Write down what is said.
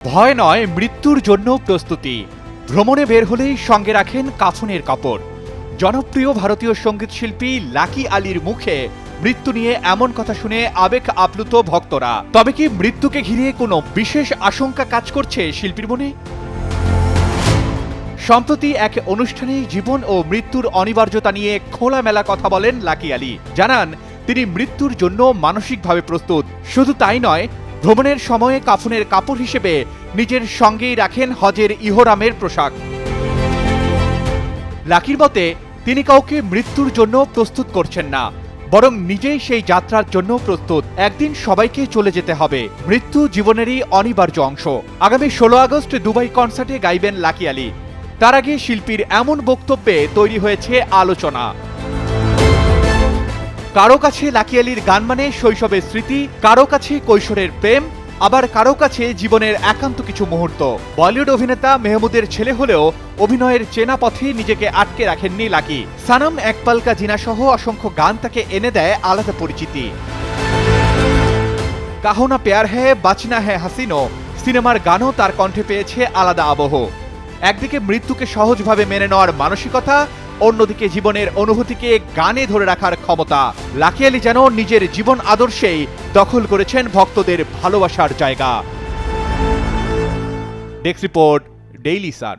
ভয় নয়, মৃত্যুর জন্য প্রস্তুতি। ভ্রমণে বের হলেই সঙ্গে রাখেন কাফনের কাপড়। জনপ্রিয় ভারতীয় সঙ্গীত শিল্পী লাকি আলীর মুখে মৃত্যু নিয়ে এমন কথা শুনে আবেগ আপ্লুত ভক্তরা। তবে কি মৃত্যুকে ঘিরে কোনো বিশেষ আশঙ্কা কাজ করছে শিল্পীর মনে? সম্প্রতি এক অনুষ্ঠানে জীবন ও মৃত্যুর অনিবার্যতা নিয়ে খোলামেলা কথা বলেন লাকি আলী। জানান তিনি মৃত্যুর জন্য মানসিকভাবে প্রস্তুত। শুধু তাই নয়, ভ্রমণের সময়ে কাফনের কাপড় হিসেবে নিজের সঙ্গেই রাখেন হজের ইহরামের পোশাক। লাকির মতে তিনি কাউকে মৃত্যুর জন্য প্রস্তুত করছেন না, বরং নিজেই সেই যাত্রার জন্য প্রস্তুত। একদিন সবাইকে চলে যেতে হবে, মৃত্যু জীবনেরই অনিবার্য অংশ। আগামী 16 আগস্ট দুবাই কনসার্টে গাইবেন লাকি আলী। তার আগে শিল্পীর এমন বক্তব্যে তৈরি হয়েছে আলোচনা। কারো কাছে লাকি আলীর গান মানে শৈশবের স্মৃতি, কারো কাছে কৈশোরের প্রেম, আবার কারো কাছে জীবনের একান্ত কিছু মুহূর্ত। বলিউড অভিনেতা মেহমুদের ছেলে হলেও অভিনয়ের চেনা পথে নিজেকে আটকে রাখেননি লাকি। সানম একপাল কা জিনা সহ অসংখ্য গান তাকে এনে দেয় আলাদা পরিচিতি। কাহো না প্যার হ্যায়, বাঁচনা হ্যায় হাসিনো সিনেমার গানও তার কণ্ঠে পেয়েছে আলাদা আবহ। একদিকে মৃত্যুকে সহজভাবে মেনে নেওয়ার মানসিকতা, অন্যদিকে জীবনের অনুভূতিকে গানে ধরে রাখার ক্ষমতা। লাকি আলী যেন নিজের জীবন আদর্শেই দখল করেছেন ভক্তদের ভালোবাসার জায়গা। Desk report, Daily Sun.